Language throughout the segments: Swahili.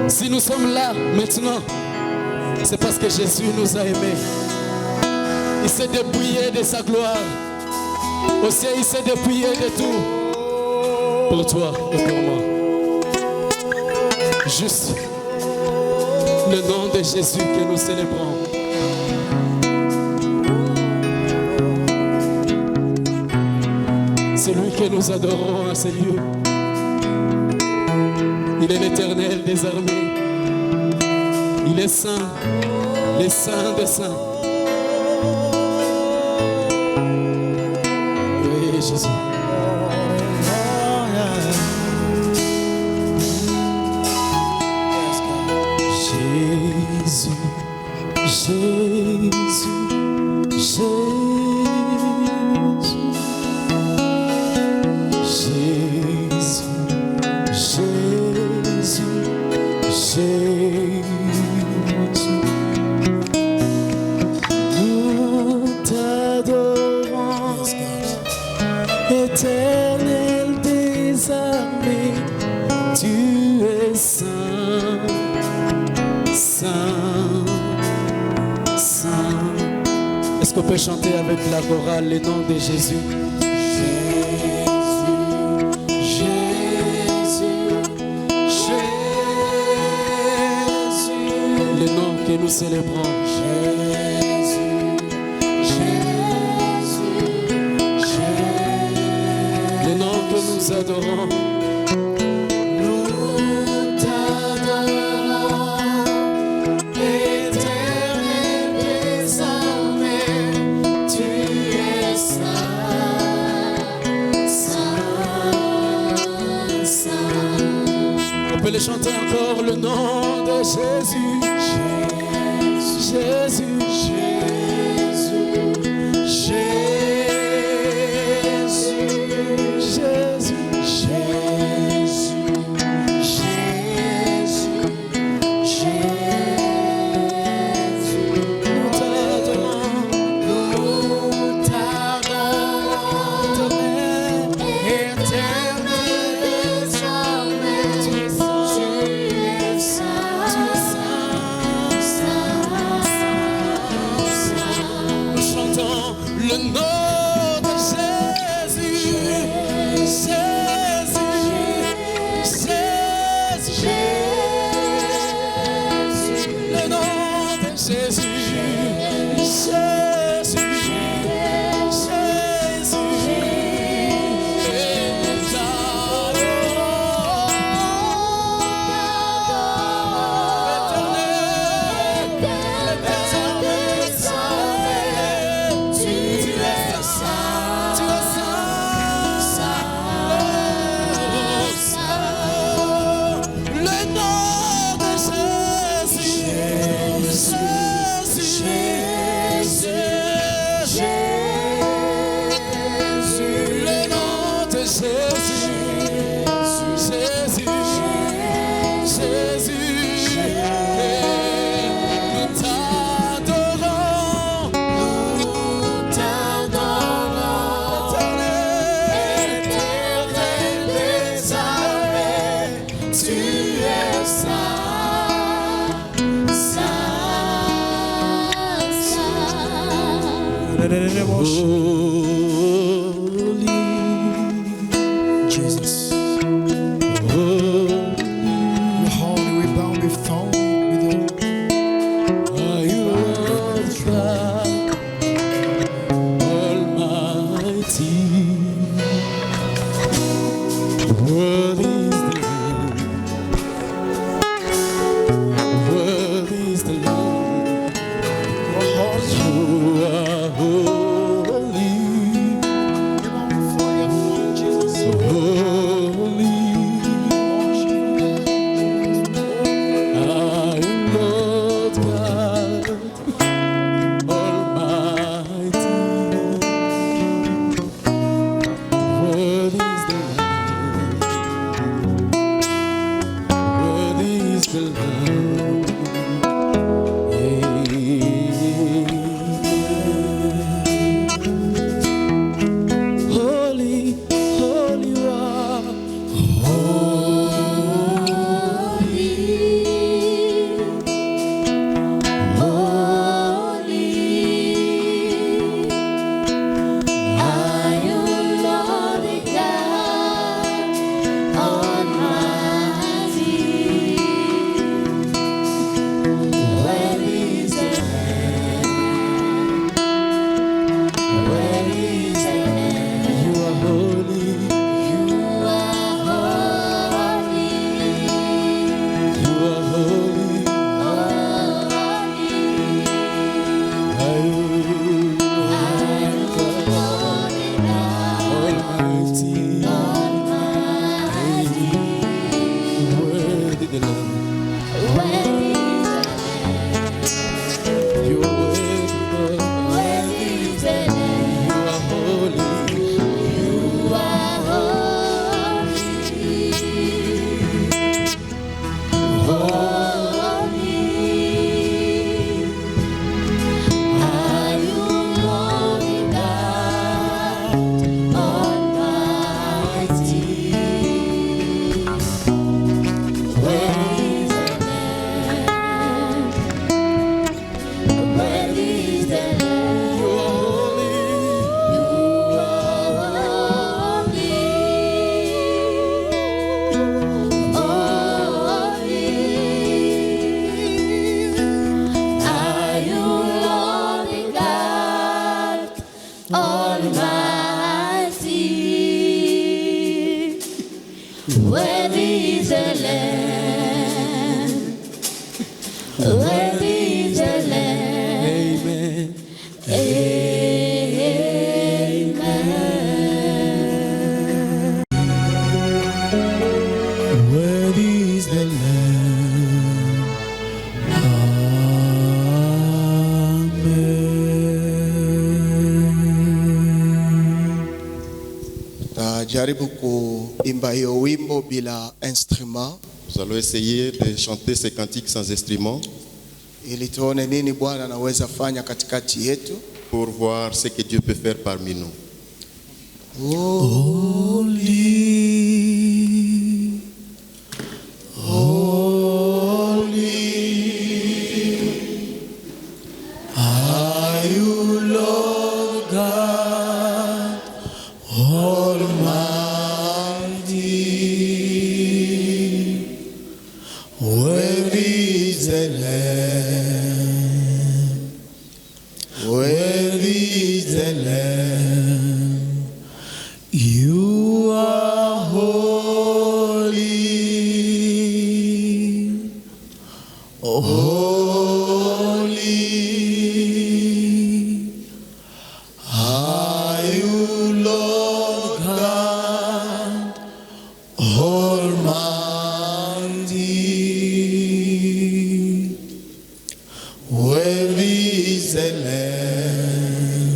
Si nous sommes là maintenant, c'est parce que Jésus nous a aimés. Il s'est dépouillé de sa gloire. Aussi, il s'est dépouillé de tout pour toi et pour moi. Juste le nom de Jésus que nous célébrons. C'est lui que nous adorons à ces lieux. Il est l'Éternel des armées. Il est saint, les saints des saints. Oui, Jésus. Jésus, Jésus, Éternel des armées, tu es saint, saint, saint. Est-ce qu'on peut chanter avec la chorale les noms de Jésus? Les noms que nous célébrons. Nous adorons, nous t'adorons, Éternel des armées, tu es saint, saint, saint. On peut les chanter encore, le nom de Jésus, Jésus, Worthy is the Lamb. Amen. Amen. Worthy is the Lamb. Amen. Tajaribu kuimba hiyo wimbo bila instrument Nous allons essayer de chanter ces cantiques sans instrument ili tuone nini Bwana anaweza fanya katikati yetu. pour voir ce que Dieu peut faire parmi nous. Holy, holy are you, Lord God Almighty. Worthy is the Lamb. Worthy is the Lamb. You are holy. Holy are you, Lord God Almighty. Worthy is the Lamb.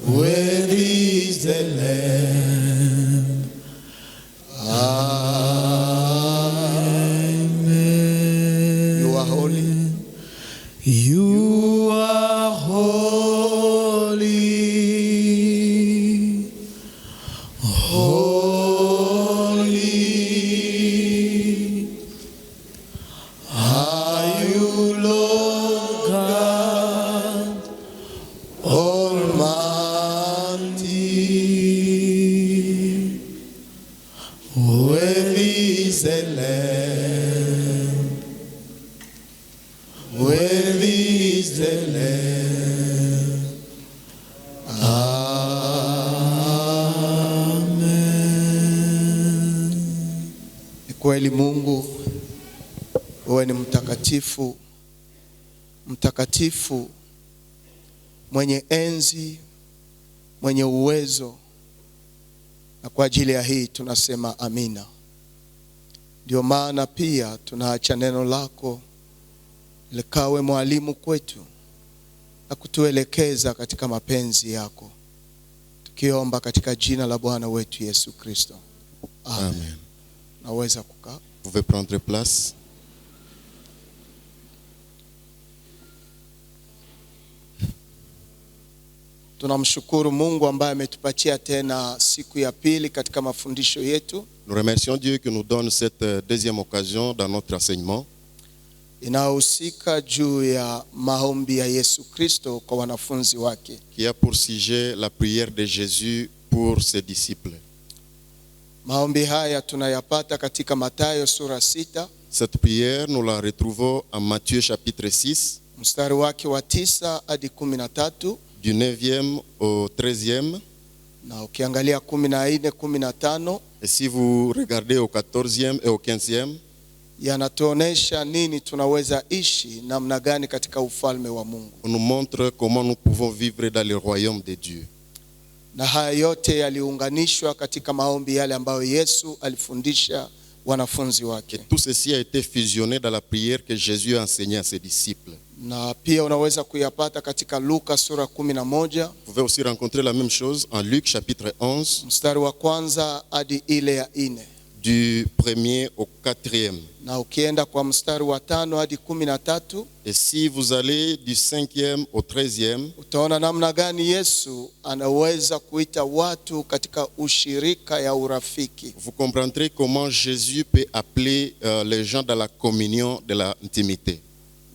Worthy is the Lamb. Amen. You are holy. You are holy. Holy are you, Lord God Almighty. Worthy is the Lamb. Worthy is the Lamb. Amen. Ni kweli Mungu, wewe ni mtakatifu, mtakatifu, mwenye enzi, mwenye uwezo, na kwa ajili ya hii tunasema amina. Ndio maana pia tunaacha neno lako likawe mwalimu kwetu na kutuelekeza katika mapenzi yako, tukiomba katika jina la Bwana wetu Yesu Kristo. Amen. Amen. Naweza kukaa. Vous pouvez prendre place. Tunamshukuru Mungu ambaye ametupatia tena siku ya pili katika mafundisho yetu Nous remercions Dieu qui nous donne cette deuxième occasion dans notre enseignement inayohusika juu ya maombi ya Yesu Kristo kwa wanafunzi wake. qui a pour sujet la prière de Jésus pour ses disciples. Maombi haya tunayapata katika Mathayo sura 6 Cette prière, nous la retrouvons en Matthieu chapitre 6, mstari wake wa 9 hadi 13, du 9e au 13e. na ukiangalia 14, 15 Et si vous regardez au 14e et au 15e, yanatuonesha nini tunaweza ishi namna gani katika ufalme wa Mungu. on nous montre comment nous pouvons vivre dans le royaume de Dieu. Na haya yote yaliunganishwa katika maombi yale ambayo Yesu alifundisha wanafunzi Et wake. tout ceci a été fusionné dans la prière que Jésus a enseignée à ses disciples. Na pia unaweza kuyapata katika Luka sura 11 Vous pouvez aussi rencontrer la même chose en Luc chapitre 11, mstari wa kwanza hadi ile ya 4, du 1er au 4e. na ukienda kwa mstari wa 5 hadi 13 Et si vous allez du 5e au 13e, utaona namna gani Yesu anaweza kuita watu katika ushirika ya urafiki. vous comprendrez comment Jésus peut appeler les gens dans la communion de l'intimité.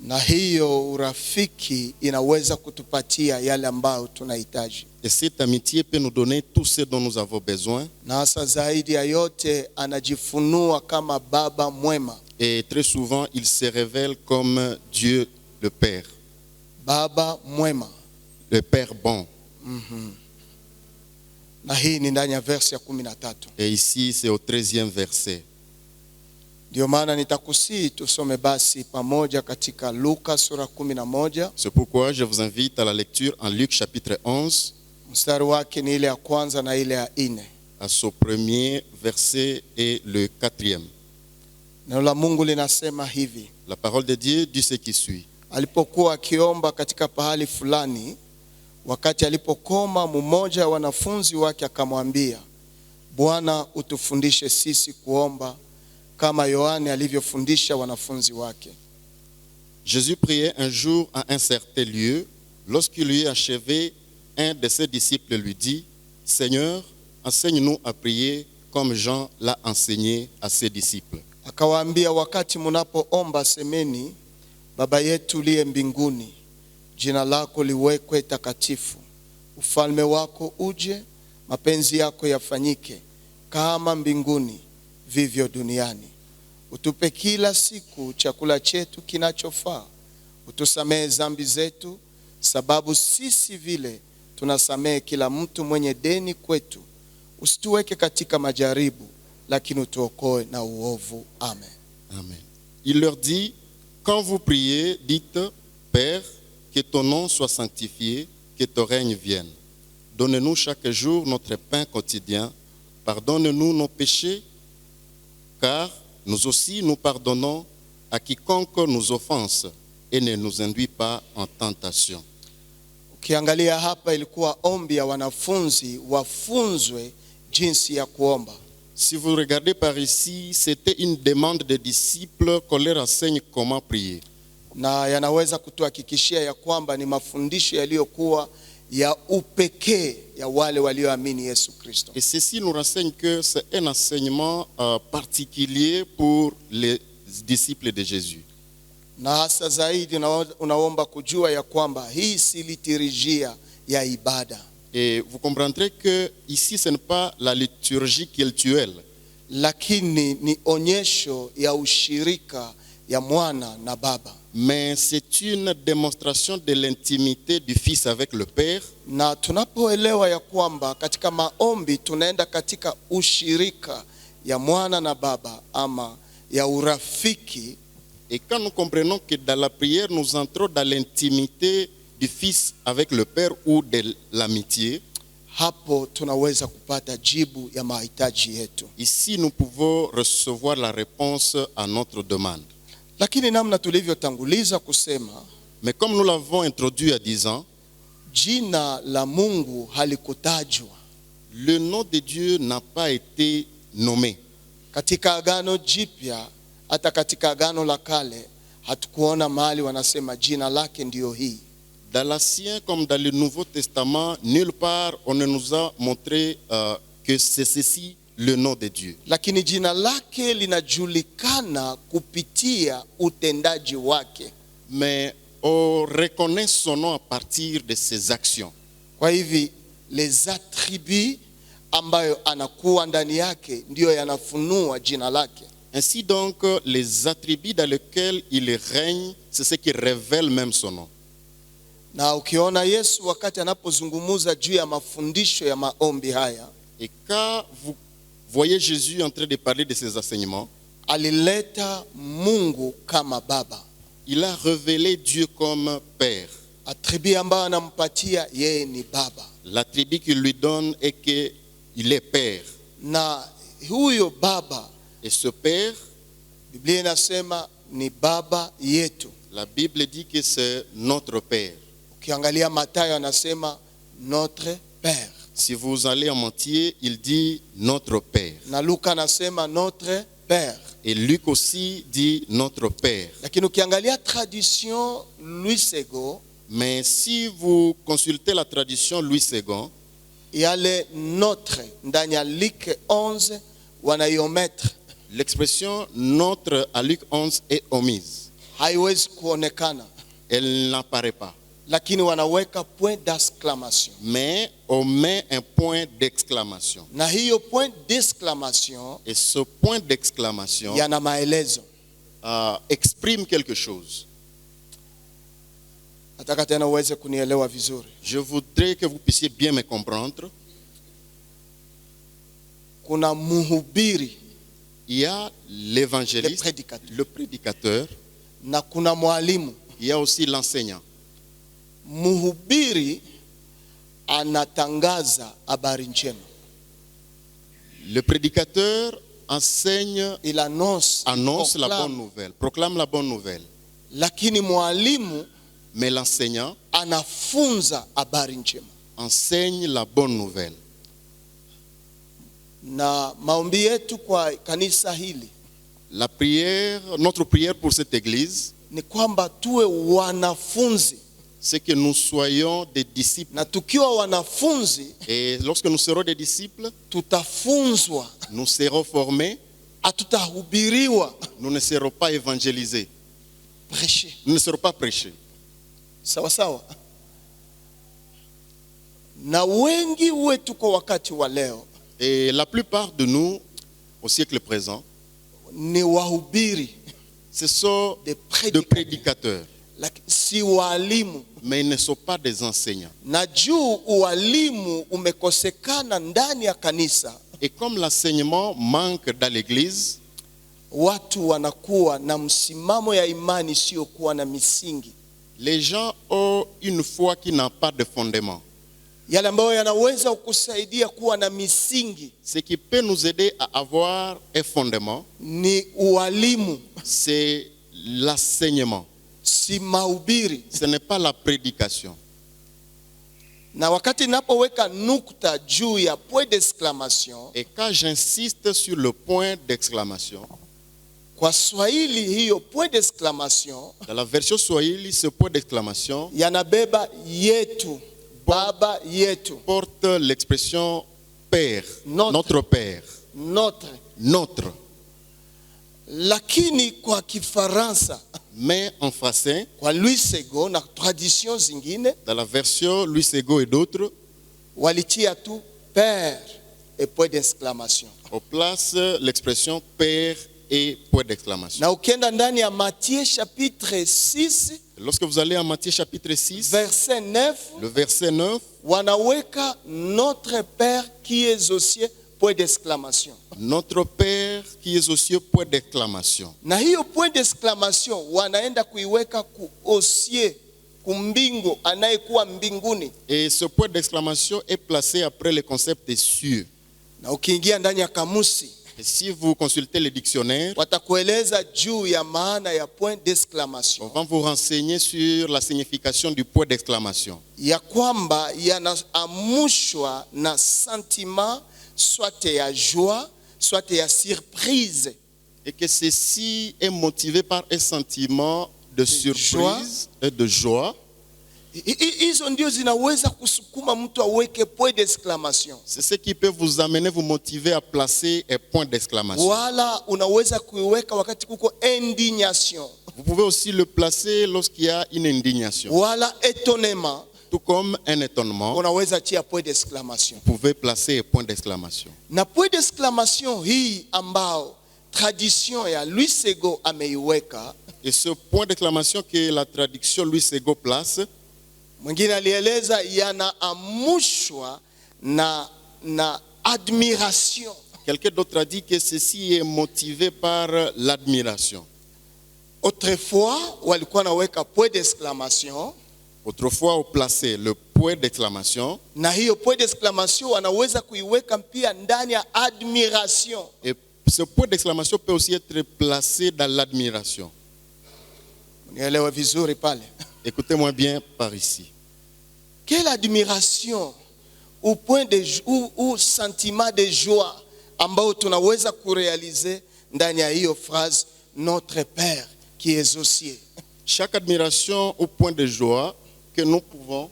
Na hiyo urafiki inaweza kutupatia yale ambayo tunahitaji. Et cette amitié peut nous donner tout ce dont nous avons besoin. Na hasa zaidi ya yote anajifunua kama baba mwema. Et très souvent, il se révèle comme Dieu le Père. Baba mwema. Le Père bon. Na hii ni ndani ya verse ya 13. Et ici, c'est au 13e verset. Ndio maana nitakusii tusome basi pamoja katika Luka sura 11. C'est pourquoi je vous invite à la lecture en Luc chapitre 11, Mstari wake ni ile ya kwanza na ile ya 4. à son premier verset et le 4e. Neno la Mungu linasema hivi: La parole de Dieu dit ce qui suit. Alipokuwa akiomba katika pahali fulani, wakati alipokoma, mmoja wa wanafunzi wake akamwambia, Bwana, utufundishe sisi kuomba kama Yohane alivyofundisha wanafunzi wake. Jésus priait un jour à un certain lieu. Lorsqu'il eut achevé, un de ses disciples lui dit, Seigneur, enseigne-nous à prier comme Jean l'a enseigné à ses disciples. Akawaambia, wakati mnapoomba semeni, Baba yetu uliye mbinguni, jina lako liwekwe takatifu, ufalme wako uje, mapenzi yako yafanyike kama mbinguni vivyo duniani. Utupe kila siku chakula chetu kinachofaa. Utusamehe dhambi zetu, sababu sisi vile tunasamehe kila mtu mwenye deni kwetu. Usituweke katika majaribu, lakini utuokoe na uovu. Amen. Amen. Il leur dit, quand vous priez, dites, Père, que ton nom soit sanctifié, que ton règne vienne. Donne-nous chaque jour notre pain quotidien. Pardonne-nous nos péchés, car nous aussi nous pardonnons à quiconque nous offense, et ne nous induis pas en tentation. Ukiangalia hapa ilikuwa ombi ya wanafunzi wafunzwe jinsi ya kuomba. Si vous regardez par ici, c'était une demande des disciples qu'on leur enseigne comment prier. Na yanaweza kutuhakikishia ya kwamba ni mafundisho yaliyokuwa ya upekee ya wale walioamini Yesu Kristo. Et ceci nous renseigne que c'est un enseignement particulier pour les disciples de Jésus. Na hasa zaidi unaomba kujua ya kwamba hii si liturujia ya ibada. Et vous comprendrez que ici ce n'est pas la liturgie cultuelle. Lakini ni onyesho ya ushirika ya mwana na baba. Mais c'est une démonstration de l'intimité du Fils avec le Père. Na tunapoelewa ya kwamba katika maombi tunaenda katika ushirika ya mwana na baba ama ya urafiki. Et quand nous comprenons que dans la prière nous entrons dans l'intimité du Fils avec le Père ou de l'amitié, hapo tunaweza kupata jibu ya mahitaji yetu. Ici nous pouvons recevoir la réponse à notre demande. Lakini namna tulivyotanguliza kusema, mais comme nous l'avons introduit à 10 ans, jina la Mungu halikutajwa. Le nom de Dieu n'a pas été nommé. Katika agano jipya, hata katika agano la kale, hatukuona mahali wanasema jina lake ndio hii. Dans l'Ancien comme dans le Nouveau Testament, nulle part on ne nous a montré que c'est ceci le nom de Dieu. Lakini jina lake linajulikana kupitia utendaji wake. Mais on reconnaît son nom à partir de ses actions. Kwa hivi les attributs ambayo anakuwa ndani yake ndio yanafunua jina lake. Ainsi donc les attributs dans lesquels il règne, c'est ce qui révèle même son nom. Na ukiona Yesu wakati anapozungumuza juu ya mafundisho ya maombi haya, et quand vous voyez Jésus en train de parler de ses enseignements, alileta Mungu kama baba. Il a révélé Dieu comme Père. Attribut ambayo anampatia yeye ni baba. L'attribut qu'il lui donne est qu'il est Père. Na huyo baba, et ce Père, Biblia inasema ni baba yetu. La Bible dit que c'est notre Père. Ukiangalia Mathayo anasema notre Père. Si vous allez en Matthieu, il dit notre Père. Na Luka anasema notre Père. Et Luc aussi dit notre Père. Lakini ukiangalia tradition Louis II, mais si vous consultez la tradition Louis II, yale notre ndani ya Luc 11 wanaiometre. L'expression notre à Luc 11 est omise. Haiwezi kuonekana. Elle n'apparaît pas. Lakini wanaweka point d'exclamation. Mais on met un point d'exclamation. Na hiyo point d'exclamation, et ce point d'exclamation yana maelezo. Exprime quelque chose. Nataka tena uweze kunielewa vizuri. Je voudrais que vous puissiez bien me comprendre. Kuna mhubiri Il y a l'évangéliste, le prédicateur, na kuna mwalimu. il y a aussi l'enseignant. Mhubiri anatangaza habari njema. Le prédicateur enseigne, Il annonce la bonne nouvelle, proclame la bonne nouvelle. Lakini mwalimu, mais l'enseignant anafunza habari njema. Enseigne la bonne nouvelle. Na maombi yetu kwa kanisa hili, la prière, notre prière pour cette église, ni kwamba tuwe wanafunzi. C'est que nous soyons des disciples. Na tukiwa wanafunzi, et lorsque nous serons des disciples, tutafunzwa, nous serons formés, hatutahubiriwa, nous ne serons pas évangélisés, prêcher. Nous ne serons pas prêchés. Sawa sawa. Na wengi wetu kwa wakati wa leo, et la plupart de nous au siècle présent, ni wahubiri, ce sont des prédicateurs, si walimu, mais ils ne sont pas des enseignants. Na juu walimu umekosekana ndani ya kanisa, et comme l'enseignement manque dans l'église, watu wanakuwa na msimamo ya imani sio kuwa na misingi. Les gens ont une foi qui n'a pas de fondement. Yale ambayo yanaweza kukusaidia kuwa na misingi, ce qui peut nous aider à avoir un fondement, ni ualimu, c'est l'enseignement. Si mahubiri. Ce n'est pas la prédication. Na wakati napoweka nukta juu ya point d'exclamation, et quand j'insiste sur le point d'exclamation, kwa Swahili hiyo point d'exclamation, dans la version Swahili, ce point d'exclamation yanabeba yetu, baba yetu, porte l'expression Père, notre Père, notre. Lakini kwa Kifaransa, mais en français, kwa Louis Sego na tradition zingine, dans la version Louis Sego et d'autres, walitia tu Père et point d'exclamation. On place l'expression Père et point d'exclamation. Na ukienda ndani ya Matthieu chapitre 6, lorsque vous allez en Matthieu chapitre 6, verset 9, le verset 9, wanaweka notre Père qui est aux cieux, point d'exclamation. Notre Père qui est aux cieux, point d'exclamation. Na hiyo point d'exclamation wanaenda kuiweka aux cieux, kumbingu anayekuwa mbinguni. Et ce point d'exclamation est placé après le concept des cieux. Na ukiingia ndani ya kamusi, et si vous consultez le dictionnaire, watakueleza juu ya maana ya point d'exclamation. On va vous renseigner sur la signification du point d'exclamation. Ya kwamba yanaamushwa na sentiment, soit ya joie, soit ya surprise. Et que ceci est motivé par un sentiment de surprise et de joie. Hizo ndio zinaweza kusukuma mtu aweke point d'exclamation. C'est ce qui peut vous amener, vous motiver à placer un point d'exclamation. Wala unaweza kuiweka wakati kuko indignation. Vous pouvez aussi le placer lorsqu'il y a une indignation. Wala étonnement. Tout comme un étonnement, unaweza tia point d'exclamation. Vous pouvez placer un point d'exclamation. Na point d'exclamation hii ambao tradition ya Louis Sego ameiweka. Et ce point d'exclamation que la traduction Louis Sego place, mwingine alieleza yanaamushwa na admiration. Quelqu'un d'autre a dit que ceci est motivé par l'admiration. Autrefois, walikuwa naweka point d'exclamation. Autrefois, on plaçait le point d'exclamation. Na hiyo point d'exclamation wanaweza kuiweka pia ndani ya admiration. Et ce point d'exclamation peut aussi être placé dans l'admiration. Nielewe vizuri pale. Écoutez-moi bien par ici. Quelle admiration ou point de ou sentiment de joie ambao tunaweza kurealize ndani ya hiyo phrase notre Père qui est aux cieux. Chaque admiration au point de joie que nous pouvons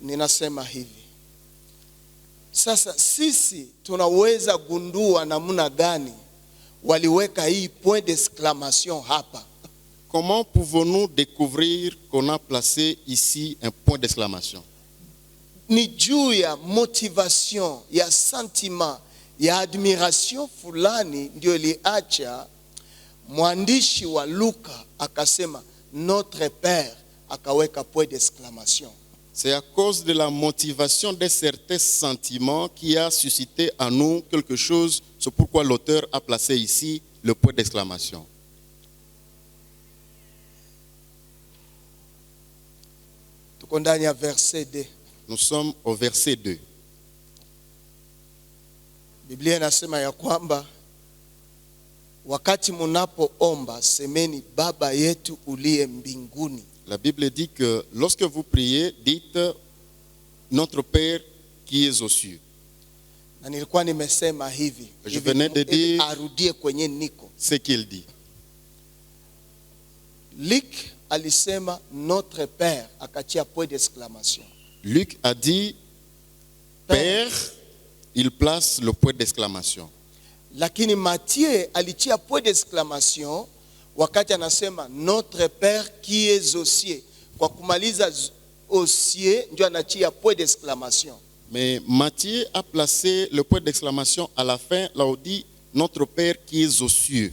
ninasema hivi. Sasa sisi tunaweza gundua namna gani waliweka hii point d'exclamation hapa? Comment pouvons-nous découvrir qu'on a placé ici un point d'exclamation? Ni juu ya motivation, ya sentiment, ya admiration fulani ndio iliacha mwandishi wa Luka akasema notre Père akaweka point d'exclamation. C'est à cause de la motivation de certains sentiments qui a suscité en nous quelque chose. C'est pourquoi l'auteur a placé ici le point d'exclamation. Tuko ndani ya verset 2. Nous sommes au verset 2. Biblia inasema ya kwamba wakati munapoomba semeni Baba yetu uliye mbinguni. La Bible dit que lorsque vous priez, dites notre Père qui est aux cieux. Na nilikuwa nimesema hivi. Je venais de dire arudie kwenye niko. ce qu'il dit. Luc alisema notre Père akachia point d'exclamation. Luc a dit Père, il place le point d'exclamation. Lakini Matthieu alichia point d'exclamation wakati anasema notre Père qui est aux cieux. Kwa kumaliza aux cieux ndio anachia point d'exclamation. Mais Matthieu a placé le point d'exclamation à la fin, là où dit notre Père qui est aux cieux.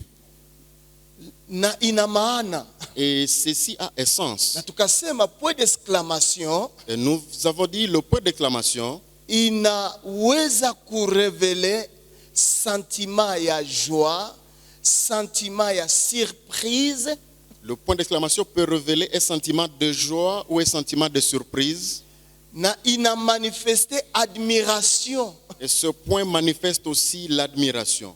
Na ina maana. Et ceci a essence. Na tukasema point d'exclamation. Et nous avons dit le point d'exclamation inaweza kurevele sentiment ya joie, sentiment ya surprise. Le point d'exclamation peut révéler un sentiment de joie ou un sentiment de surprise. Na ina manifester admiration. Et ce point manifeste aussi l'admiration.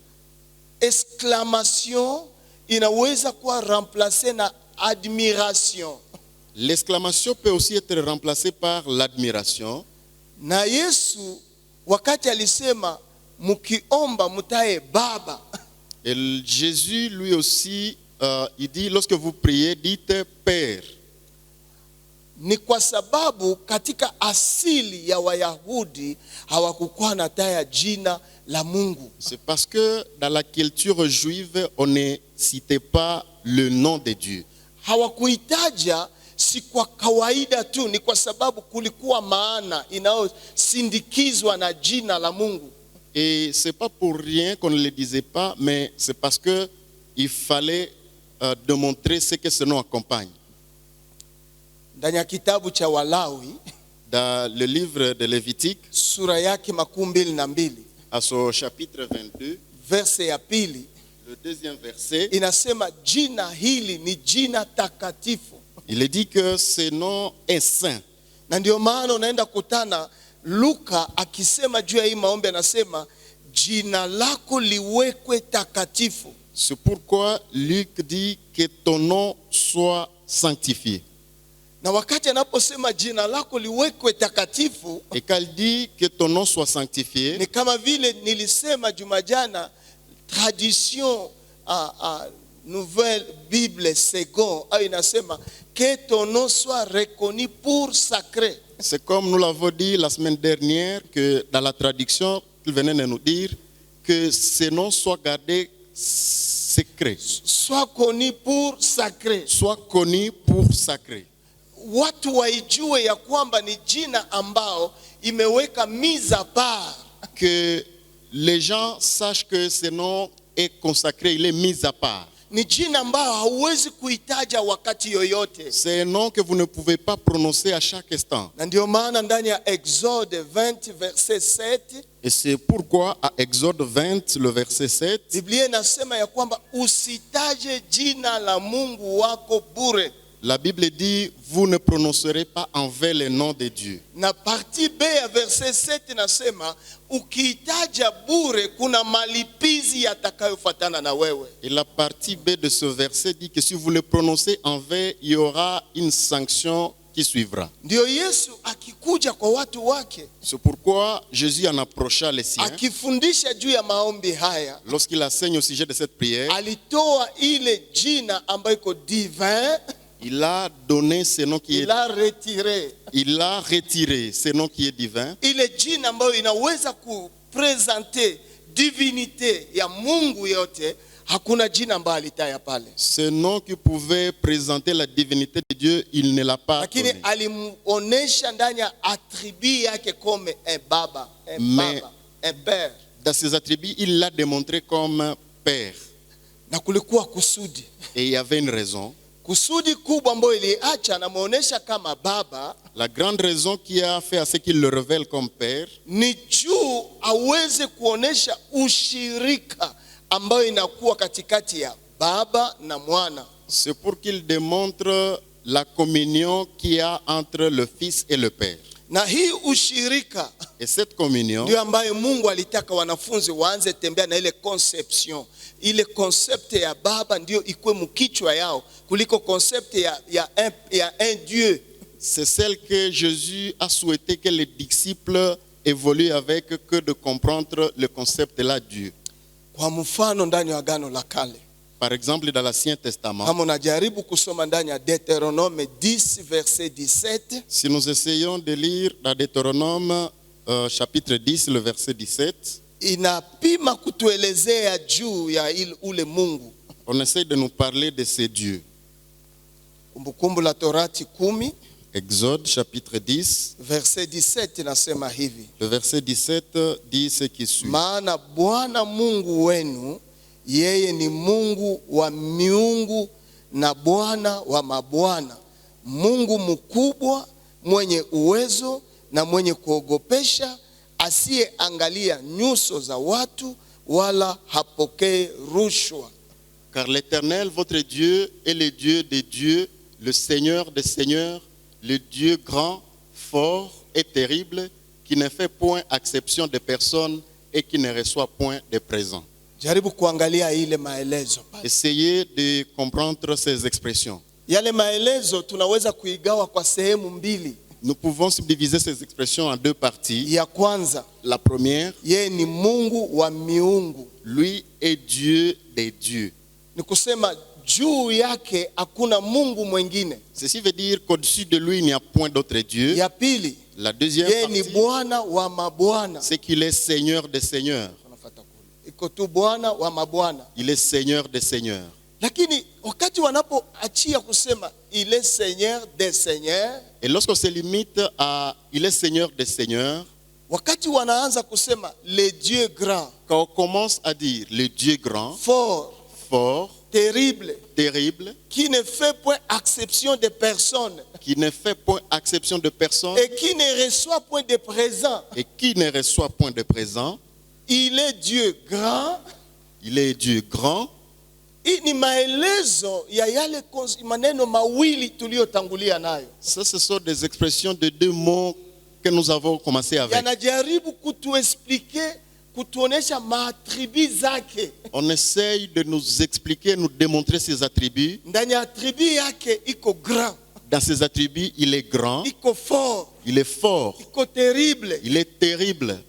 Exclamation inaweza kuwa remplacé na admiration. L'exclamation peut aussi être remplacée par l'admiration. Na Yesu wakati alisema mukiomba mutaye Baba. Et Jésus lui aussi il dit lorsque vous priez dites Père. Ni kwa sababu katika asili ya Wayahudi hawakukuwa na taya jina la Mungu. C'est parce que dans la culture juive on ne citait pas le nom de Dieu. Hawakuitaja si kwa kawaida tu, ni kwa sababu kulikuwa maana inayosindikizwa na jina la Mungu. Et c'est pas pour rien qu'on ne le disait pas, mais c'est parce que il fallait démontrer ce que ce nom accompagne. Ndani ya kitabu cha Walawi, dans le livre de Lévitique, sura yake 22, à son chapitre 22, verset ya pili, le deuxième verset, inasema jina hili ni jina takatifu. Il est dit que ce nom est saint. Na ndio maana unaenda kutana Luka akisema juu ya hii maombi anasema jina lako liwekwe takatifu. C'est pourquoi Luc dit que ton nom soit sanctifié. Na wakati anaposema jina lako liwekwe takatifu, et quand il dit que ton nom soit sanctifié, ni kama vile nilisema jumajana tradition Nouvelle Bible Second au inasema que ton nom soit reconnu pour sacré. C'est comme nous l'avons dit la semaine dernière que dans la traduction, il venait de nous dire que ce nom soit gardé secret. Soit connu pour sacré. Soit connu pour sacré. Watu waijue ya kwamba ni jina ambao imeweka mise à part. Que les gens sachent que ce nom est consacré, il est mis à part. Ni jina ambao hauwezi kuitaja wakati yoyote. C'est un nom que vous ne pouvez pas prononcer à chaque instant. Na ndio maana ndani ya Exode 20 verset 7, et c'est pourquoi à Exode 20 le verset 7, Biblia inasema ya kwamba usitaje jina la Mungu wako bure. La Bible dit vous ne prononcerez pas en vain le nom de Dieu. Na partie B ya verset 7 nasema ukiitaja bure kuna malipizi yatakayofuatana na wewe. Et la partie B de ce verset dit que si vous le prononcez en vain, il y aura une sanction qui suivra. Ndio Yesu akikuja kwa watu wake. C'est pourquoi Jésus en approcha les siens. Akifundisha juu ya maombi haya. Lorsqu'il enseigne au sujet de cette prière, alitoa ile jina ambayo iko divin. Il a donné ce nom qui est. Il a retiré. Il a retiré ce nom qui est divin. Ile jina ambayo inaweza kupresenter divinité ya Mungu yote, hakuna jina ambalo alitaya pale. Ce nom qui pouvait présenter la divinité de Dieu, il ne l'a pas donné. Lakini alimuonesha ndani ya attribut yake comme un baba, baba, un père. Dans ses attributs, il l'a démontré comme père. Na kulikuwa kusudi. Et il y avait une raison. Kusudi kubwa ambayo iliacha anamuonesha kama baba La grande raison qui a fait à ce qu'il le révèle comme père, ni juu aweze kuonesha ushirika ambayo inakuwa katikati ya baba na mwana. c'est pour qu'il démontre la communion qu'il y a entre le Fils et le Père. Na hii ushirika Et cette communion, ndio ambayo Mungu alitaka wanafunzi waanze tembea na ile conception. Ile concept ya baba ndio ikuwe mkichwa yao kuliko concept ya un Dieu. c'est celle que Jésus a souhaité que les disciples évoluent avec, que de comprendre le concept là Dieu. Kwa mfano ndani ya Agano la Kale, Par exemple, dans l'Ancien Testament, kama unajaribu kusoma ndani ya Deuteronome 10 verset 17, si nous essayons de lire dans Deutéronome chapitre 10, le verset 17, inapima kutuelezea juu ya ule Mungu. on essaie de nous parler de ces dieux. Kumbukumbu la Torati 10 Exode chapitre 10, verset 17 inasema hivi: le verset 17 dit ce qui suit. maana Bwana Mungu wenu yeye ni Mungu wa miungu na Bwana wa mabwana, Mungu mkubwa, mwenye uwezo na mwenye kuogopesha, asiyeangalia nyuso za watu wala hapokee rushwa. Car l'Éternel, votre Dieu, est le Dieu des dieux, le Seigneur des seigneurs, le Dieu grand, fort et terrible, qui ne fait point exception de personne et qui ne reçoit point de présent. Jaribu kuangalia ile maelezo pale. Essayez de comprendre ces expressions. Yale maelezo tunaweza kuigawa kwa sehemu mbili. Nous pouvons subdiviser ces expressions en deux parties. Ya kwanza, La première, yeye ni Mungu wa miungu. lui est Dieu des dieux. Ni kusema juu yake hakuna Mungu mwingine. Ceci veut dire qu'au-dessus de lui, il n'y a point d'autre Dieu. Ya pili, La deuxième yeye ni partie, Bwana wa mabwana. c'est qu'il est Seigneur des seigneurs. Iko tu Bwana wa mabwana. Il est Seigneur des seigneurs. Lakini wakati wanapoachia kusema il est Seigneur des seigneurs, Et lorsqu'on se limite à il est Seigneur des seigneurs, wakati wanaanza kusema le Dieu grand, quand on commence à dire le Dieu grand, fort, fort, terrible, terrible, qui ne fait point exception de personne qui ne fait point exception de personne et qui ne reçoit point de présent, et qui ne reçoit point de présent, il est Dieu grand. il est Dieu grand. Hii ni maelezo ya yale maneno mawili tuliyotangulia nayo. Ça, ce sont des expressions de deux mots que nous avons commencé avec. Yanajaribu kutuexplique, kutuonesha maatribi zake. On essaye de nous expliquer, nous démontrer ses attributs. Ndani ya attribu yake iko grand, Dans ses attributs, il est grand, iko fort, il est fort, iko terrible, il est terrible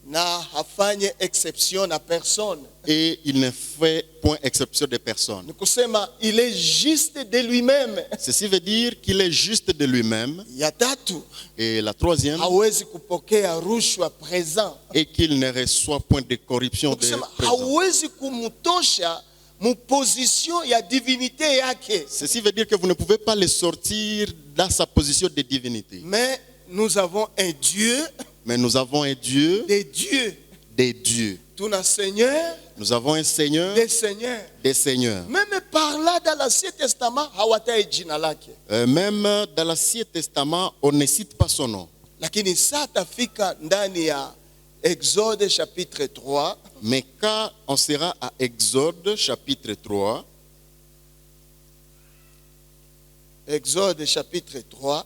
na hafanye exception na personne. et il ne fait point exception de personne. Ni kusema il est juste de lui-même. Ceci veut dire qu'il est juste de lui-même. Ya tatu, Et la troisième, hawezi kupokea rushwa présent. et qu'il ne reçoit point de corruption Ni de kusema présent. hawezi kumutosha mu position ya divinité yake. Ceci veut dire que vous ne pouvez pas le sortir dans sa position de divinité. Mais nous avons un Dieu Mais nous avons un Dieu des dieux. des dieux. Tuna Seigneur Nous avons un Seigneur des seigneurs. des seigneurs. Même par là dans l'Ancien Testament hawatai jina lake. Même dans l'Ancien Testament, on ne cite pas son nom. Lakini saa tafika ndani ya Exode chapitre 3, Mais quand on sera à Exode chapitre 3, Exode chapitre 3,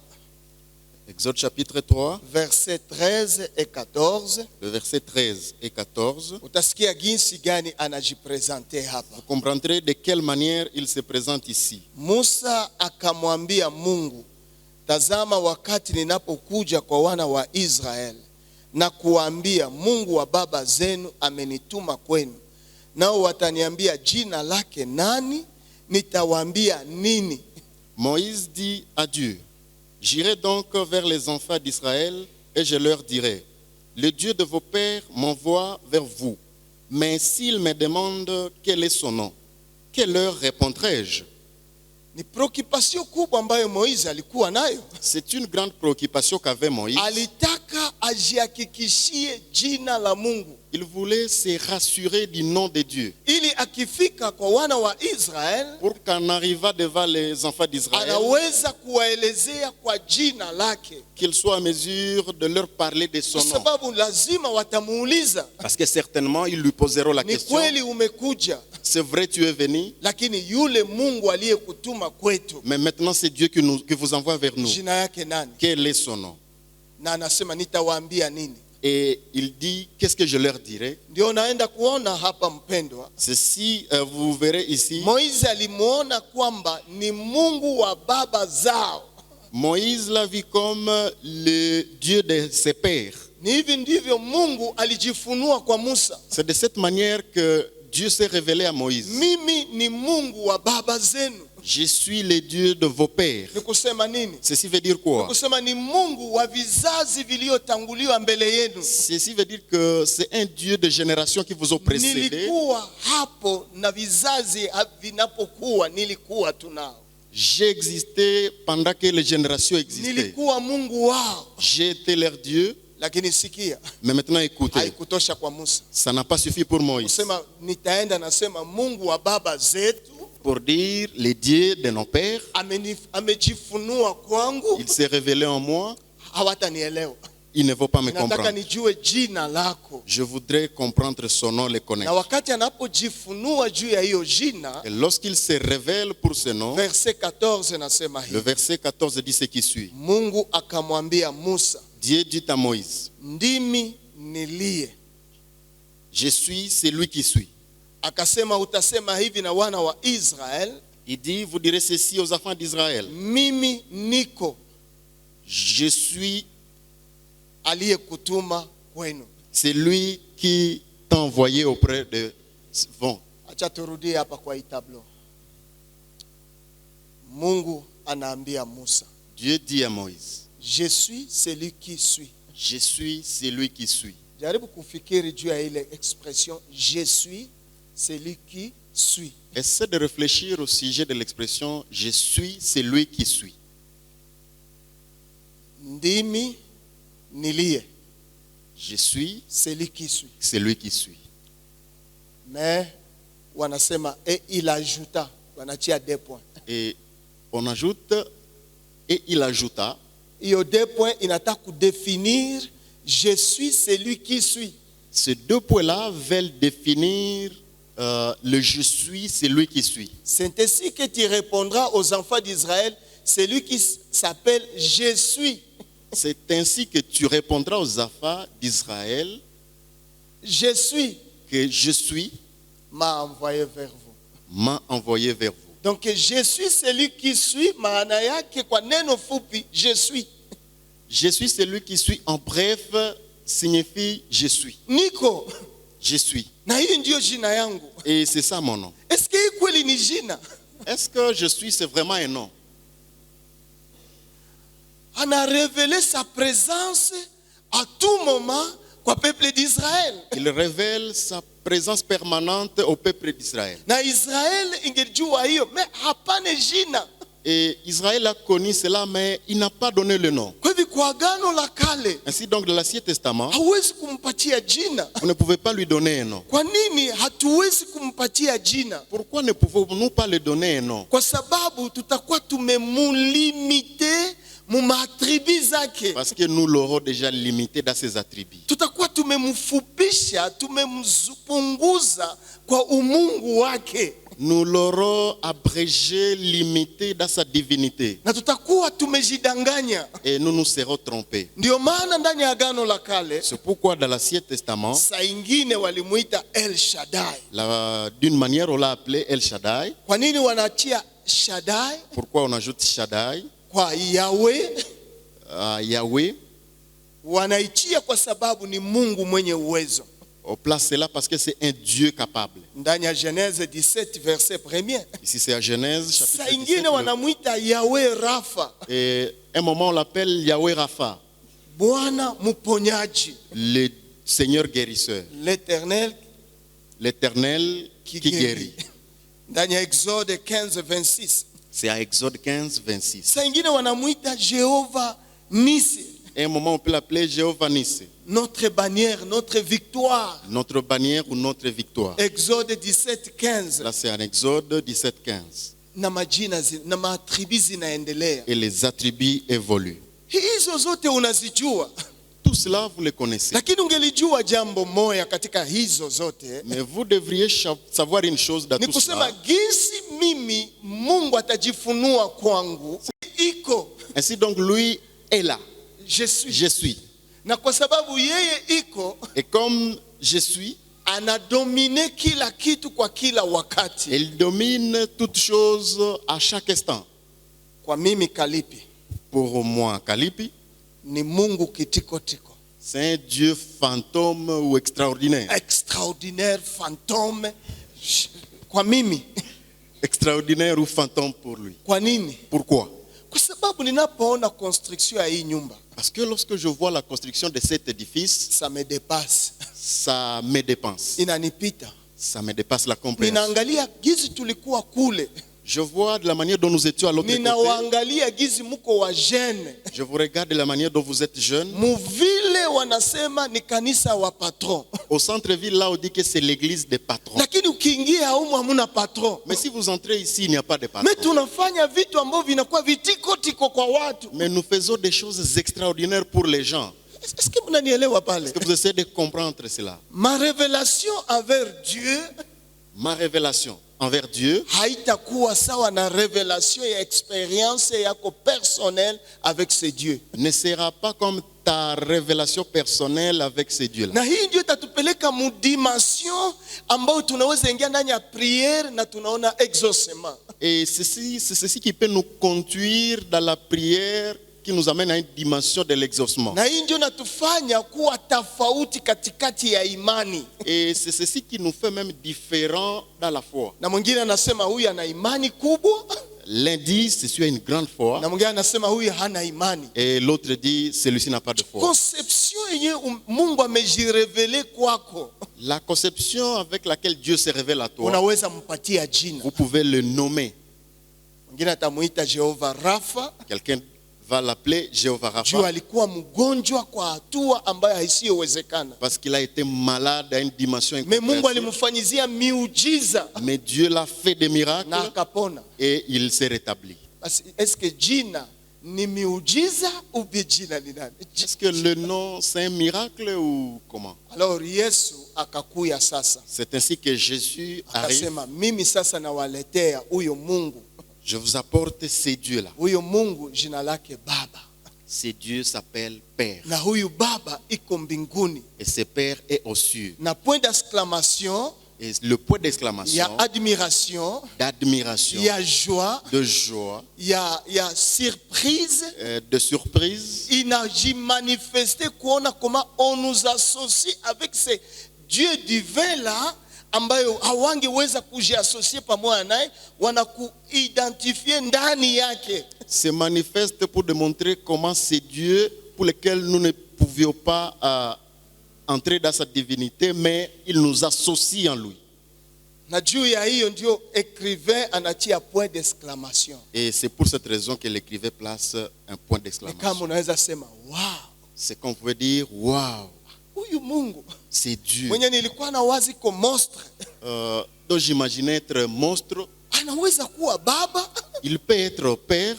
Exode chapitre 3, versets 13 et 14, le verset 13 et 14, utasikia jinsi gani anajipresente hapa. vous comprendrez de quelle manière il se présente ici. Musa akamwambia Mungu, tazama wakati ninapokuja kwa wana wa Israeli na kuambia Mungu wa baba zenu amenituma kwenu, nao wataniambia jina lake nani, nitawaambia nini? Moïse dit à Dieu, j'irai donc vers les enfants d'Israël et je leur dirai, le Dieu de vos pères m'envoie vers vous. Mais s'ils me demandent quel est son nom, que leur répondrai-je? Ni preoccupation kubwa ambayo Moizi alikuwa nayo. C'est une grande préoccupation qu'avait Moïse. Alitaka ajihakikishie jina la Mungu. Il voulait se rassurer du nom de Dieu. Ili akifika kwa wana wa Israel, Pour qu'en arrivant devant les enfants d'Israël, anaweza kuwaelezea kwa jina lake. qu'il soit en mesure de leur parler de son Kwa nom. sababu lazima watamuuliza, Parce que certainement, ils lui poseront la ni question. kweli umekuja, C'est vrai, tu es venu, lakini yule Mungu aliyekutuma kwetu, mais maintenant c'est Dieu qui vous envoie vers nous. jina yake nani? Quel est son nom? Na anasema nitawaambia nini? Et il dit, qu'est-ce que je leur dirai? Ndio naenda kuona hapa mpendwa. Ceci, vous verrez ici, Moizi alimuona kwamba ni Mungu wa baba zao. Moïse l'a vu comme le Dieu de ses pères. Ni hivi ndivyo Mungu alijifunua kwa Musa. C'est de cette manière que Dieu s'est révélé à Moïse. Mimi ni Mungu wa baba zenu. Je suis le Dieu de vos pères. Ni kusema nini? Ceci veut dire Ni quoi? kusema ni Mungu wa vizazi vilivyotanguliwa mbele yenu. Ceci veut dire que c'est un Dieu de génération qui vous a précédé. Nilikuwa hapo na vizazi vinapokuwa nilikuwa tunao. J'ai existé pendant que les générations existaient. Nilikuwa Mungu wao. J'ai été leur Dieu. Lakini sikia, Mais maintenant écoutez, haikutosha kwa Musa. ça n'a pas suffi pour Moïse. Kusema nitaenda nasema Mungu wa baba zetu Pour dire les dieux de nos pères, amejifunua kwangu, il s'est révélé en moi, hawatanielewa. il ne veut pas me Nataka comprendre. nijue jina lako. Je voudrais comprendre son nom, le Na connaître. wakati anapojifunua juu ya hiyo jina, Et lorsqu'il se révèle pour ce nom, verset 14 nasema le hivi. verset 14 dit ce qui suit. Mungu akamwambia Musa, Dieu dit à Moïse, ndimi nilie. je suis celui qui suis. Akasema utasema hivi na wana wa Israel, Il dit, vous direz ceci aux enfants d'Israël. mimi niko Je suis aliyekutuma kwenu. celui qui t'a envoyé auprès de vont. Acha turudie hapa kwa hii tablo. Mungu anaambia Musa, Dieu dit à Moïse, je suis celui qui suis. je suis celui qui suis. Jaribu kufikiri juu ya ile expression je suis celui qui suis. Essaie de réfléchir au sujet de l'expression je suis celui qui suis. Ndimi nilie, Je suis celui qui suis. celui qui suis. Mais wanasema et il ajouta, wanachia 2 points. Et on ajoute, et il ajouta, Hiyo 2 points inataka kudefinir je suis celui qui suis. ces 2 points-là veulent définir le je suis celui qui suis. C'est ainsi que tu répondras aux enfants d'Israël, celui qui s'appelle je suis. C'est ainsi que tu répondras aux enfants d'Israël Je suis que je suis m'a envoyé vers vous. m'a envoyé vers vous. Donc je suis celui qui suis, maana yake kwa neno fupi je suis. Je suis celui qui suis, en bref, signifie je suis. Niko Je suis. na hiyo ndio jina yangu. Et c'est ça mon nom. Est-ce que hii kweli ni jina? Est-ce que je suis, c'est vraiment un nom? Ana révélé sa présence à tout moment kwa peuple d'Israël. Il révèle sa présence permanente au peuple d'Israël. Na Israel ingelijua hiyo, mais hapana jina. Et Israël a connu cela, mais il n'a pas donné le nom. Kwa hivyo kwa agano la kale Ainsi donc, dans l'Ancien Testament, hauwezi kumpatia jina. on ne pouvait pas lui donner un nom. Kwa nini hatuwezi kumpatia jina? Pourquoi ne pouvons-nous pas lui donner un nom? Kwa sababu tutakuwa tumemulimite mu matribi zake. Parce que nous l'aurons déjà limité dans ses attributs. Tutakuwa tumemfupisha, tumempunguza kwa umungu wake. Nous l'aurons abrégé, limité dans sa divinité. Na tutakuwa tumejidanganya. Et nous nous serons trompés. Ndio maana ndani ya agano la kale C'est pourquoi dans l'Ancien Testament, saa ingine walimuita El Shaddai. d'une manière on l'a appelé El Shaddai. Kwa nini wanaachia Shaddai Pourquoi on ajoute Shaddai kwa Yahweh? à Yahweh? Wanaichia kwa sababu ni Mungu mwenye uwezo. On place cela parce que c'est un Dieu capable. Ndani ya Genèse 17 verset 1er. Ici c'est à Genèse chapitre Saa 17. ingine wanamuita Yahweh Rafa, Et un moment on l'appelle Yahweh Rapha, Bwana mponyaji, le Seigneur guérisseur, l'Éternel l'Éternel qui guérit. Ndani ya Exode 15 26. C'est à Exode 15, 26. Saa ingine wanamuita Jehova Nisi, Et à un moment, on peut l'appeler Jéhovah Nissi. Notre bannière, notre victoire. Notre bannière ou notre victoire. Exode 17, 15. Là, c'est en Exode 17, 15. Na majina na matribu zinaendelea. Et les attributs évoluent. Hizo zote unazijua. Tout cela, vous le connaissez. Lakini ungelijua jambo moja katika hizo zote. Mais vous devriez savoir une chose dans Ni tout kusema cela. jinsi mimi Mungu atajifunua kwangu iko. Ainsi donc, lui est là. Je suis. Je suis. Na kwa sababu yeye iko, Et comme je suis, anadomine kila kitu kwa kila wakati. il domine toutes choses à chaque instant. Kwa mimi Kalipi Pour moi, Kalipi, ni Mungu kitikotiko. c'est un Dieu fantôme ou extraordinaire. Extraordinaire, fantôme. Kwa mimi. Extraordinaire ou fantôme pour lui. Kwa nini? Pourquoi? Kwa sababu ninapoona construction ya hii nyumba, Parce que lorsque je vois la construction de cet édifice, ça me dépasse. ça me dépense. Inanipita. Ça me dépasse la compréhension. Ninaangalia gizi tulikuwa kule. Je vois de la manière dont nous étions à l'autre côté. Ninawaangalia gizi muko wa jeune. Je vous regarde de la manière dont vous êtes jeune. Muvile wanasema ni kanisa wa patron. Au centre-ville, là, on dit que c'est l'église des patrons. Lakini ukiingia humu hamuna patron. Mais si vous entrez ici, il n'y a pas de patron. Mais tunafanya vitu ambavyo vinakuwa vitiko tiko kwa watu. Mais nous faisons des choses extraordinaires pour les gens. Est-ce que mnanielewa pale? Est-ce que vous essayez de comprendre cela? Ma révélation envers Dieu Ma révélation envers Dieu haitakuwa sawa na révélation ya expérience yako personnelle avec ce Dieu. ne sera pas comme ta révélation personnelle avec ces dieux-là. Na hii ndio itatupeleka mu dimension ambayo tunaweza ingia ndani ya prière na tunaona exaucement. Et c'est ceci qui peut nous conduire dans la prière, qui nous amène à une dimension de l'exaucement. Na hii ndio natufanya kuwa tofauti katikati ya imani. Et c'est ceci qui nous fait même différents dans la foi. Na mwingine anasema huyu ana imani kubwa, L'un dit, c'est une grande foi. na mwingine anasema huyu hana imani. Et l'autre dit, celui-ci n'a pas de foi. Conception yenye Mungu amejirevele kwako, La conception avec laquelle Dieu se révèle à toi, unaweza mpatia jina. vous pouvez le nommer. Mwingine atamuita Jehova Rafa. Quelqu'un va l'appeler Jéhovah Juu Rapha alikuwa mgonjwa kwa hatua ambayo haisiyowezekana. parce qu'il a été malade à une dimension Me Mungu incompréhensible. alimfanyizia miujiza Mais Dieu l'a fait des miracles na akapona. et il s'est rétabli. Basi eske jina ni miujiza ou bien jina ni nani? Est-ce que le nom c'est un miracle ou comment? Alors Yesu akakuya sasa. C'est ainsi que Jésus arrive. Akasema mimi sasa nawaletea huyo Mungu. Je vous apporte ces dieux-là. Huyo Mungu jina lake Baba. Ces dieux s'appellent Père. Na huyu Baba iko mbinguni. Et ce Père est aux cieux. Na point d'exclamation, Et le point ya d'exclamation, admiration, d'admiration, ya joie, de joie, ya surprise. de surprise, Inajimanifeste kuona comment on nous associe avec ces dieux divins là ambayo hawangeweza kujiassocier pamoja naye, wanakuidentifie ndani yake. se manifeste pour démontrer comment ces dieux pour lesquels nous ne pouvions pas entrer dans sa divinité, mais il nous associe en lui. Na juu ya hiyo ndio écrivain anatia point d'exclamation. Et c'est pour cette raison que l'écrivain place un point Ni kama d'exclamation. unaweza sema wow, C'est qu'on pouvait dire, waouh, huyu Mungu c'est Dieu. mwenye nilikuwa na wazi ko monstre Donc j'imaginais être un monstre. anaweza kuwa baba. Il peut être père.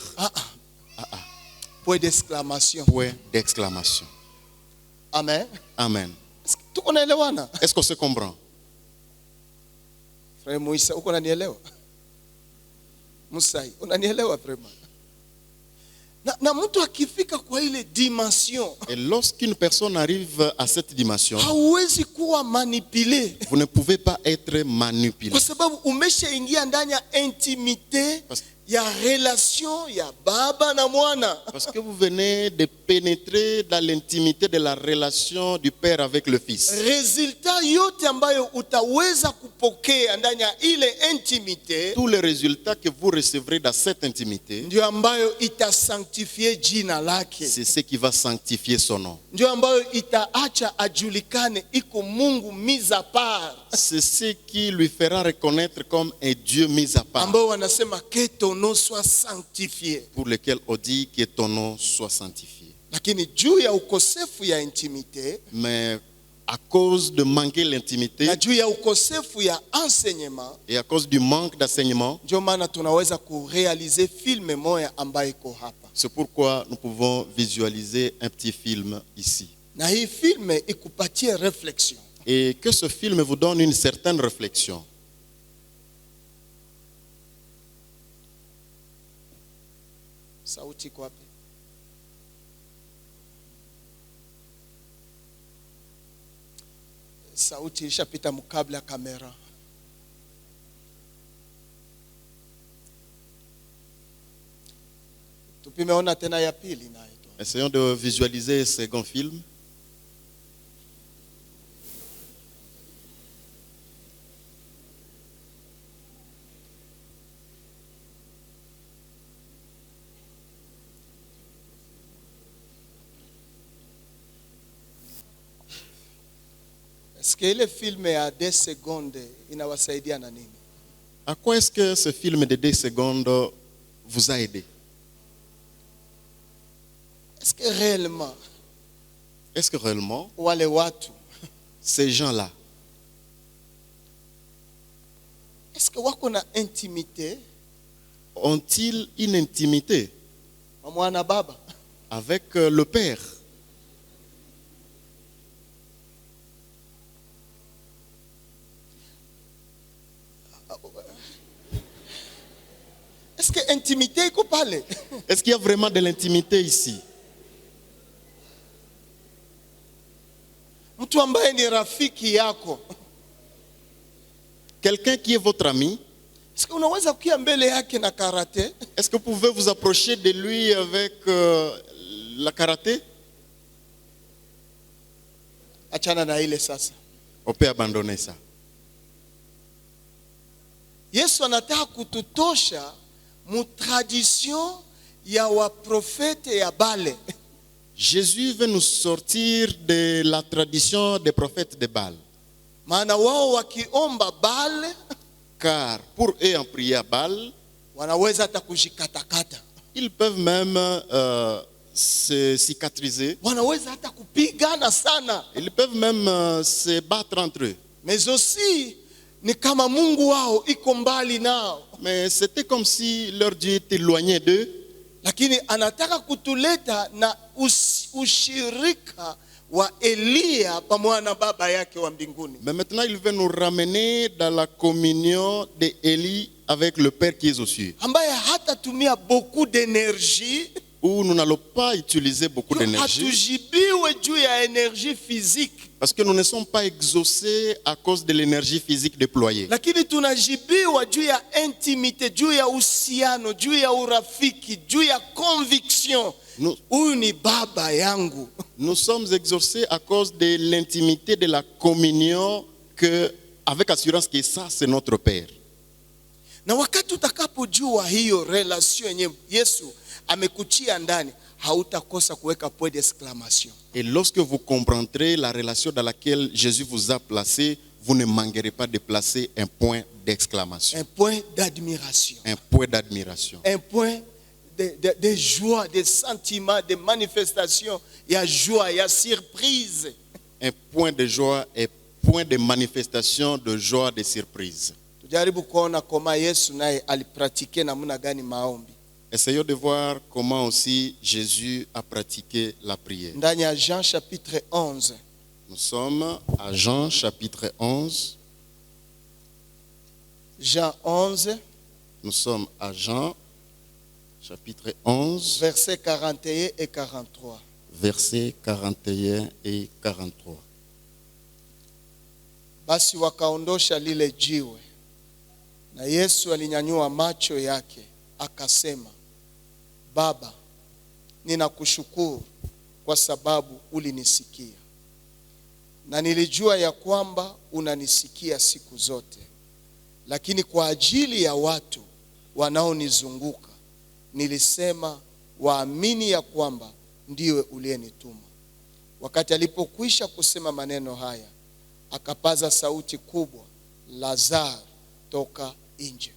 Point d'exclamation. Point d'exclamation. Amen. Amen. Tuko naelewana? Est-ce qu'on se comprend? Frère Moisa, uko unanielewa? Musai, unanielewa vraiment? Na mtu akifika kwa ile dimension, Et lorsqu'une personne arrive à cette dimension, hauwezi kuwa manipulé. vous ne pouvez pas être manipulé. Kwa sababu umeshaingia ndani ya intimité ya relation ya baba na mwana. Parce que vous venez de pénétrer dans l'intimité de la relation du Père avec le Fils. Resultat yote ambayo utaweza kupokea ndani ya ile intimité Tous les résultats que vous recevrez dans cette intimité, ndio ambayo itasanctifie jina lake. c'est ce qui va sanctifier son nom. Ndio ambayo itaacha ajulikane iko Mungu mis à part. C'est ce qui lui fera reconnaître comme un Dieu mis à part, Ambao wanasema que ton nom soit sanctifié. pour lequel on dit que ton nom soit sanctifié. Lakini juu ya ukosefu ya intimite, mais à cause de manquer l'intimité na juu ya ukosefu ya enseignement, et à cause du manque d'enseignement, ndio maana tunaweza kurealize filme moya ambayo iko hapa. c'est pourquoi nous pouvons visualiser un petit film ici. Na hii filme ikupatie réflexion. Et que ce film vous donne une certaine réflexion. Sauti iko wapi? Sauti ishapita mkabla ya kamera. Tupimeona tena ya pili nayo. Essayons de visualiser ce second film. Est-ce que ile film ya 2 secondes inawasaidia na nini? À quoi est-ce que ce film de 2 secondes vous a aidé? Est-ce que réellement wale watu, ces gens-là, est-ce que wako na intimité ont-ils une intimité na mwana baba? avec le Père? Est-ce que intimité iko pale? Est-ce qu'il y a vraiment de l'intimité ici? Mtu ambaye ni rafiki yako, Quelqu'un qui est votre ami, est-ce que unaweza kukia mbele yake na karate? est-ce que vous pouvez vous approcher de lui avec la karaté? Achana na ile sasa. On peut abandonner ça. Yesu anataka kututosha mu tradition ya waprofete ya Bale. Jésus veut nous sortir de la tradition des prophètes de Baal. Maana wao wakiomba Bale, Car pour eux, en prier à Baal, wanaweza hata kujikatakata. ils peuvent même se cicatriser. Wanaweza hata kupigana sana. Ils peuvent même se battre entre eux. Mais aussi ni kama Mungu wao iko mbali nao. Mais c'était comme si leur Dieu était éloigné d'eux. Lakini anataka kutuleta na ushirika wa Elia pamoja na baba yake wa mbinguni. Mais maintenant, il veut nous ramener dans la communion d'Élie avec le Père qui est aux cieux. Ambaye hatatumia beaucoup d'énergie, Où nous n'allons pas utiliser beaucoup d'énergie. hatujibiwe juu ya énergie physique. Parce que nous ne sommes pas exaucés à cause de l'énergie physique déployée. Lakini tunajibiwa juu ya intimité, juu ya uhusiano, juu ya urafiki, juu ya conviction. Huyu ni baba yangu. Nous sommes exaucés à cause de l'intimité de la communion que, avec assurance que ça, c'est notre Père. Na wakati utakapojua hiyo relation yenye Yesu amekuchia ndani, hautakosa kuweka point d'exclamation. Et lorsque vous comprendrez la relation dans laquelle Jésus vous a placé, vous ne manquerez pas de placer un point d'exclamation. Un point d'admiration. Un point d'admiration. Un point de joie, de sentiment, de manifestation. Il y a joie, il y a surprise. Un point de joie et point de manifestation de joie, de surprise. Tujaribu kuona kama Yesu naye alipratike namna gani maombi. Essayons de voir comment aussi Jésus a pratiqué la prière. Ndani ya Jean chapitre 11. Nous sommes à Jean chapitre 11. Jean 11. Nous sommes à Jean chapitre 11. Versets 41 et 43. Versets 41 et 43. Basi wakaondosha lile jiwe. Na Yesu alinyanyua macho yake, akasema, Baba, ninakushukuru kwa sababu ulinisikia. Na nilijua ya kwamba unanisikia siku zote. Lakini kwa ajili ya watu wanaonizunguka, nilisema waamini ya kwamba ndiwe uliyenituma. Wakati alipokwisha kusema maneno haya, akapaza sauti kubwa, Lazare, toka nje.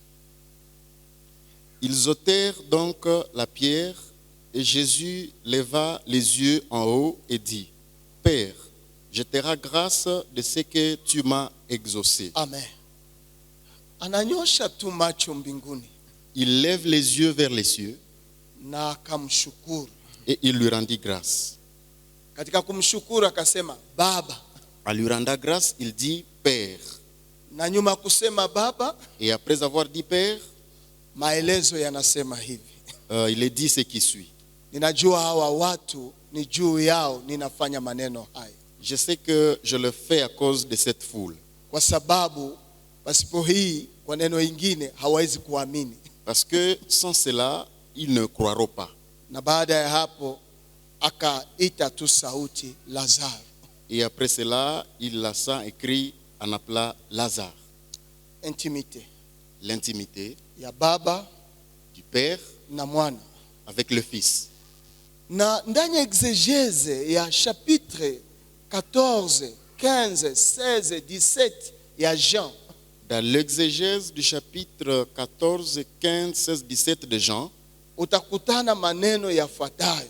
Ils ôtèrent donc la pierre Et Jésus leva les yeux en haut et dit, Père, je te rends grâce de ce que tu m'as exaucé. Amen. Ananyosha tu macho mbinguni Il lève les yeux vers les cieux na akamshukuru. et il lui rendit grâce. Katika kumshukuru akasema Baba. En lui rendant grâce, il dit Père. Na nyuma kusema Baba, Et après avoir dit Père, maelezo yanasema hivi. il est dit ce qui suit. Ninajua hawa watu ni juu yao ninafanya maneno haya. Je sais que je le fais à cause de cette foule. Kwa sababu pasipo hii kwa neno ingine hawezi kuamini. Parce que sans cela, ils ne croiront pas. Na baada ya hapo akaita tu sauti Lazaro. Et après cela, il laissa écrit en appelant Lazare. Intimité L'intimité ya Baba du Père na Mwana. avec le Fils. Na ndani ya exégèse ya chapitre 14, 15, 16, 17 ya Jean, Dans l'exégèse du chapitre 14, 15, 16, 17 de Jean, utakutana maneno yafuatayo.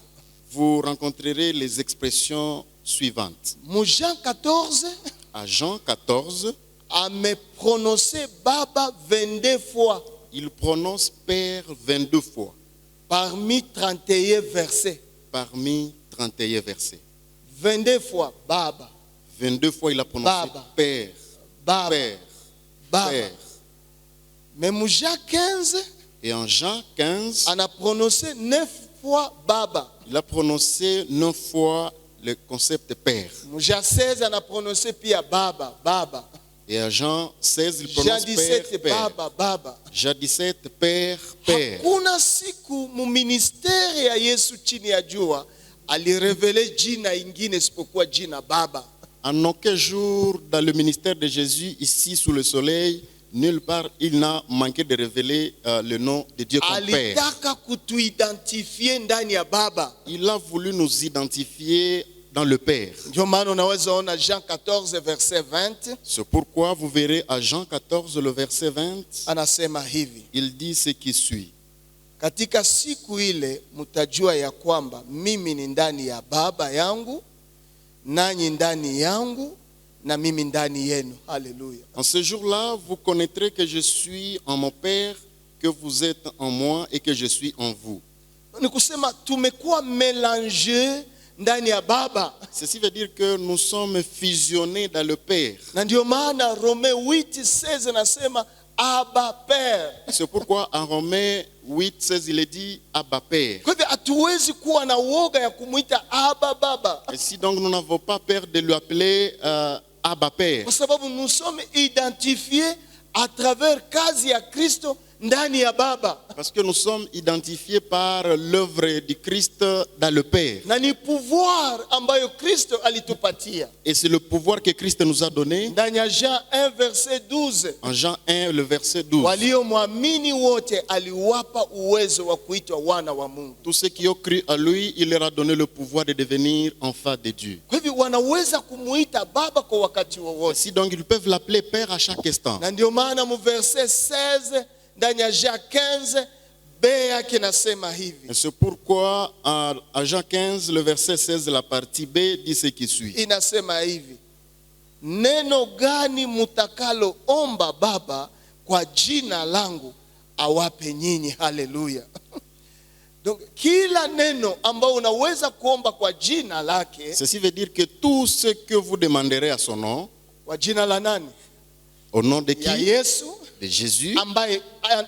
vous rencontrerez les expressions suivantes. Mu Jean 14 À Jean 14, ameprononcé Baba 22 fois il prononce Père 22 fois, parmi 31 versets. parmi 31 versets. 22 fois Baba, 22 fois il a prononcé Baba. Père, Baba, Père, Baba. Père. Mais mu Jean 15 Et en Jean 15, on a prononcé 9 fois Baba. il a prononcé 9 fois le concept Père. Mu Jean 16 on a prononcé pia Baba, Baba. Et à Jean 16, il Jean prononce 17 Père, Père. Baba, Baba. Jean 17, Père, Père. Hakuna siku mu ministeri ya Yesu chini ya jua alirevele jina ingine isipokuwa jina Baba. En aucun jour dans le ministère de Jésus, ici sous le soleil, nulle part il n'a manqué de révéler le nom de Dieu comme Père. Alitaka kutuidentifie ndani ya Baba. Il a voulu nous identifier dans le Père. Ndio maana unaweza ona Jean 14 verset 20 C'est pourquoi vous verrez à Jean 14, le verset 20, anasema hivi. il dit ce qui suit. Katika siku ile mtajua ya kwamba mimi ni ndani ya Baba yangu, nanyi ndani yangu, na mimi ndani yenu. Haleluya. En ce jour-là, vous connaîtrez que je suis en mon Père, que vous êtes en moi et que je suis en vous. Ni kusema tumekuwa melange ndani ya Baba. Ceci veut dire que nous sommes fusionnés dans le Père. Na ndio maana Rome 8:16 nasema Abba Père. C'est pourquoi en Romains 8, 16, il est dit Abba Père. Kwa hivyo hatuwezi kuwa na woga ya kumuita Abba Baba. Et si donc nous n'avons pas peur de lui appeler Abba Père, Kwa sababu nous sommes identifiés à travers kazi ya Kristo ndani ya Baba. parce que nous sommes identifiés par l'œuvre du Christ dans le Père. Na ni pouvoir ambayo Kristo alitupatia. Et c'est le pouvoir que Christ nous a donné. Ndani ya Jean 1 verset 12. En Jean 1, le verset 12. Waliomwamini wote aliwapa uwezo wa kuitwa wana wa Mungu. Tous ceux qui ont cru à lui, il leur a donné le pouvoir de devenir enfants de Dieu. Kwa hivyo wanaweza kumuita Baba kwa wakati wowote. Ainsi donc, ils peuvent l'appeler Père à chaque instant. Na ndio maana mu verset 16 ndani ya Jean 15 B yake nasema hivi. Et c'est pourquoi à Jean 15, le verset 16, la partie B dit ce qui suit. Inasema hivi. Neno gani mutakalo omba Baba kwa jina langu awape nyinyi. Haleluya. Donc kila neno ambao unaweza kuomba kwa jina lake. Ceci veut dire que tout ce que vous demanderez à son nom, Kwa jina la nani? au nom de Ya qui? Yesu. De Jésus. Ambaye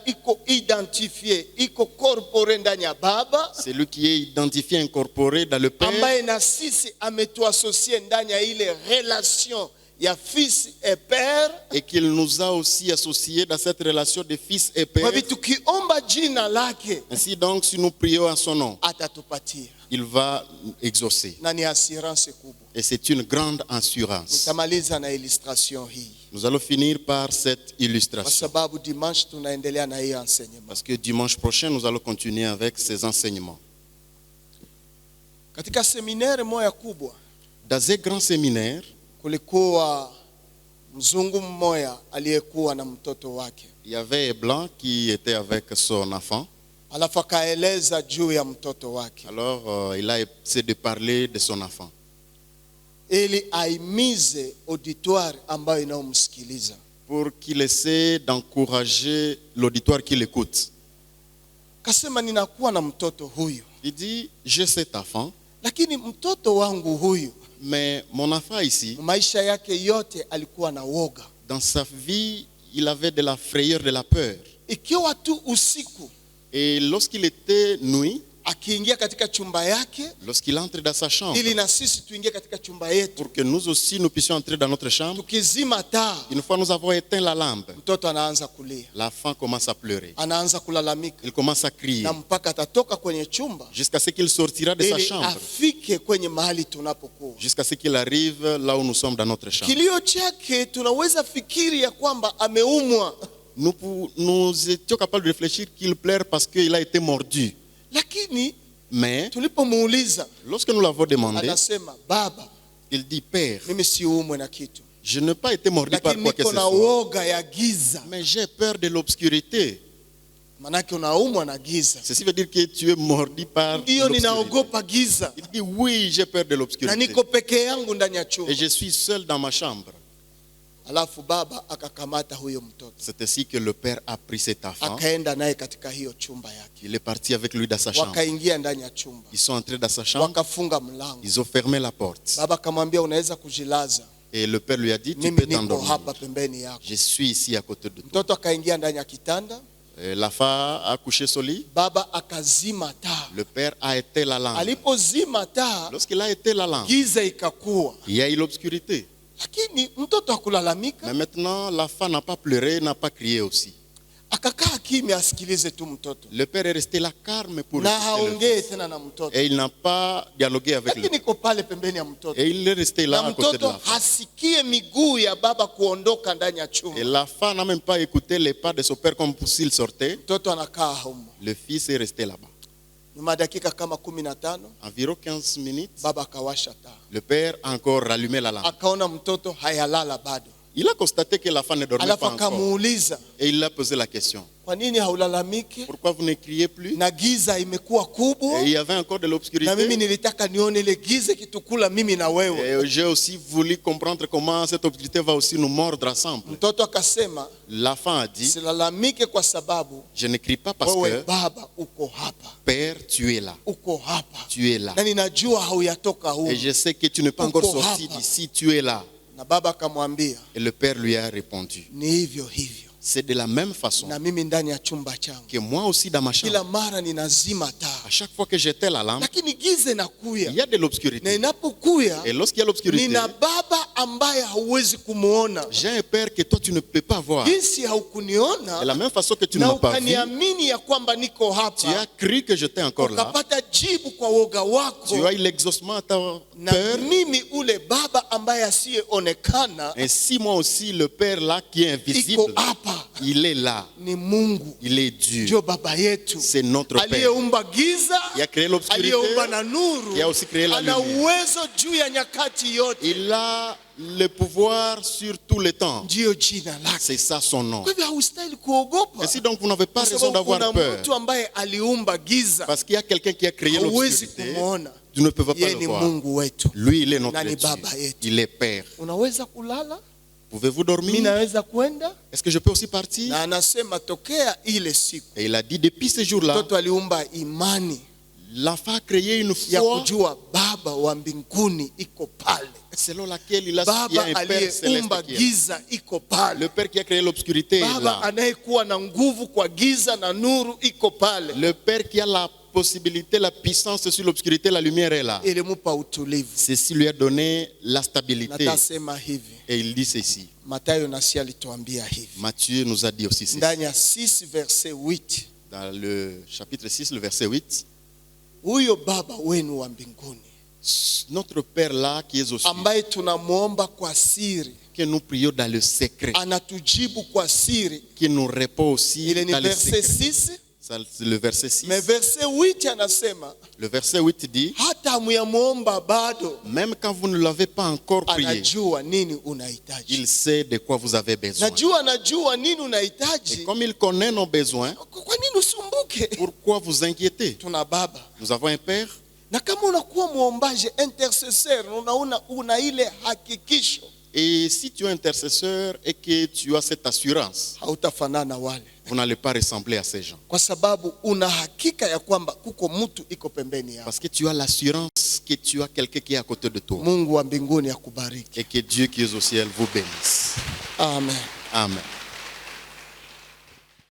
iko identifié, iko corporé ndani ya Baba. C'est lui qui est identifié, incorporé dans le Père. Ambaye na sisi ametuasosie ndani ya ile relation ya fils et père. Et qu'il nous a aussi associés dans cette relation de fils et père. Kwa hivyo tukiomba jina lake Ainsi donc, si nous prions à son nom, atatupatia. il va exaucer. Na ni assurance kubwa. Et c'est une grande assurance. Nitamaliza na illustration hii. Nous allons finir par cette Kwa illustration. sababu dimanche tunaendelea na hiyo enseignement. Parce que dimanche prochain, nous allons continuer avec ces enseignements. Katika seminaire moja kubwa Dans un grand séminaire, kulikuwa mzungu mmoja aliyekuwa na mtoto wake. il y avait un blanc qui était avec son enfant. Alafu akaeleza juu ya mtoto wake. Alors, il a essayé de parler de son enfant. Ili aimize auditoire ambayo inayomsikiliza. Pour qu'il essaie d'encourager l'auditoire qui l'écoute. Kasema ninakuwa na mtoto huyu. Il dit, j'ai cet enfant. Lakini mtoto wangu huyu, Mais mon enfant ici, maisha yake yote alikuwa na woga. dans sa vie, il avait de la frayeur, de la peur. Ikiwa tu usiku, Et lorsqu'il était nuit, akiingia katika chumba yake, lorsqu'il entre dans sa chambre, ili na sisi tuingie katika chumba yetu, pour que nous aussi nous puissions entrer dans notre chambre, tukizima taa, une fois nous avons éteint la lampe, mtoto anaanza kulia, l'enfant commence à pleurer. anaanza kulalamika, Il commence à crier na mpaka atatoka kwenye chumba jusqu'à ce qu'il sortira de sa ili chambre, afike kwenye mahali tunapokuwa. jusqu'à ce qu'il arrive là où nous sommes dans notre chambre. Kilio chake tunaweza fikiri ya kwamba ameumwa, Nous étions capables de réfléchir qu'il pleure parce qu'il a été mordu. lakini Mais tulipomuuliza lorsque nous l'avons demandé, anasema, baba, il dit, Père, mimi siumwe na kitu, je n'ai pas été mordu par lakini quoi que niko ce na soit, woga ya giza. mais j'ai peur de l'obscurité. Manake unaumwa na giza. Ceci veut dire que tu es mordu par Ndiyo, l'obscurité. ninaogopa giza Il dit, oui, j'ai peur de na l'obscurité. niko peke yangu ndani ya chumba. Et je suis seul dans ma chambre. Alafu baba akakamata huyo mtoto, C'est ainsi que le père a pris cet enfant. akaenda naye katika hiyo chumba yake, Il est parti avec lui dans sa chambre. wakaingia ndani ya chumba, Ils sont entrés dans sa chambre. wakafunga mlango. Ils ont fermé la porte. Baba akamwambia, unaweza kujilaza, Et le père lui a dit, tu mimi peux niko t'endormir. hapa pembeni yako. Je suis ici à côté de toi. Mtoto akaingia ndani ya kitanda, Et l'enfant a couché sur lit. baba akazima taa. Le père a éteint la lampe. Alipozima taa, Lorsqu'il a éteint la lampe, giza ikakuwa, il y a eu l'obscurité. lakini mtoto hakulalamika, Mais maintenant, l'enfant n'a pas pleuré, n'a pas crié aussi. akakaa kimya asikilize tu mtoto, Le père est resté là calme pour na écouter le haongee fils. tena na mtoto, Et il n'a pas dialogué avec lakini lui. niko pale pembeni ya mtoto, Et il est resté là na à côté de mtoto l'enfant. hasikie miguu ya baba kuondoka ndani ya Et chumba. l'enfant n'a même pas écouté les pas de son père comme s'il sortait. Mtoto anakaa humo. Le fils est resté là-bas. Nyuma dakika kama 15 Environ 15 minutes, baba akawasha taa, le père a encore rallumé la lampe. akaona mtoto hayalala bado. Il a constaté que l'enfant ne dormait Alafu pas encore. akamuuliza, Et il a posé la question. kwa nini haulalamiki? Pourquoi vous ne criez plus? Na giza imekuwa kubwa, Et il y avait encore de na mimi l'obscurité. nilitaka nione ile giza kitukula mimi na wewe. Et j'ai aussi voulu comprendre comment cette obscurité va aussi nous mordre ensemble. Mtoto akasema, L'enfant a dit, silalamike kwa sababu je ne crie pas parce wewe que, baba uko hapa, Père, tu es là. uko hapa, Tu es là. na ninajua hauyatoka huko. Et je sais que tu n'es pas encore Uko sorti hapa. d'ici, tu es là. Na baba akamwambia, Et le Père lui a répondu, ni hivyo hivyo, c'est de la même façon na mimi ndani ya chumba changu que moi aussi dans ma kila chambre, mara ninazima à taa, chaque fois que j'éteins la lampe, lakini giza il inakuya, y a de na l'obscurité. inapokuya Et lorsqu'il y a l'obscurité, nina baba ambaye hauwezi kumuona. j'ai un Père que toi tu ne peux pas voir. Jinsi De haukuniona la même façon que tu ne na m'as pas vu, ukaniamini ya kwamba niko tu as hapa, cru que j'étais encore là. ukapata jibu kwa woga wako, Tu as eu l'exaucement à ta na peur. mimi ule baba ambaye asiyeonekana Ainsi, moi aussi, le Père là qui est iko invisible, hapa, il est là. ni Mungu, Il est Dieu. ndio baba yetu C'est notre Père. aliyeumba giza, Il a créé l'obscurité. aliyeumba na nuru, Il a aussi créé la ana lumière. uwezo juu ya nyakati yote, Il a le pouvoir sur tous les temps. ndiyo jina lake. C'est ça son nom. Kwa hivyo haustahili kuogopa, Ainsi donc, vous n'avez pas kwa raison sababu d'avoir kuna peur. mtu ambaye aliumba giza, Parce qu'il y a quelqu'un qui a créé hauwezi l'obscurité. kumwona. Tu ne peux pas Yeye le ni voir. Mungu wetu. Lui, il est notre Na ni Dieu. baba yetu. Il est Père. Unaweza kulala, Pouvez-vous mimi dormir? naweza kwenda. Est-ce que je peux aussi partir? Na anasema tokea ile siku Et il a dit, depuis ce jour-là, mtoto aliumba imani l'enfant a créé une ya foi kujua baba wa mbinguni iko pale, selon laquelle il y a baba un Père aliyeumba céleste qui est. giza iko pale, Le Père qui a créé l'obscurité est baba là. anayekuwa na nguvu kwa giza na nuru iko pale. Le Père qui a la possibilité, la puissance sur l'obscurité, la lumière est là. Ilimupa utulivu. Ceci lui a donné la stabilité. Natasema hivi, Et il dit ceci. Mathayo nasi alituambia hivi Matthieu nous a dit aussi ceci. ndani ya 6 verset 8, Dans le chapitre 6, le verset 8. huyo baba wenu wa mbinguni Notre Père là qui est aux cieux, ambaye tunamwomba kwa siri, que nous prions dans le secret, anatujibu kwa siri. qui nous répond aussi Ile ni dans le verset secret. 6. Ça, c'est le verset 6. Mais verset 8 anasema Le verset 8 dit, hata hamuyamuomba bado, même quand vous ne l'avez pas encore prié, anajua nini unahitaji. il sait de quoi vous avez besoin. Anajua nini Et unahitaji. comme il connaît nos besoins, Kwa nini usumbuke? pourquoi vous inquiétez? Tuna baba. Nous avons un Père. Na kama unakuwa muombaje intercesseur, una ile hakikisho, Et si tu es intercesseur et que tu as cette assurance, hautafanana wale, vous n'allez pas ressembler à ces gens. kwa sababu una hakika ya kwamba kuko mtu iko pembeni yako. Parce que tu as l'assurance que tu as quelqu'un qui est à côté de toi. Mungu wa mbinguni akubariki. Et que Dieu qui est au ciel vous bénisse. Amen. Amen.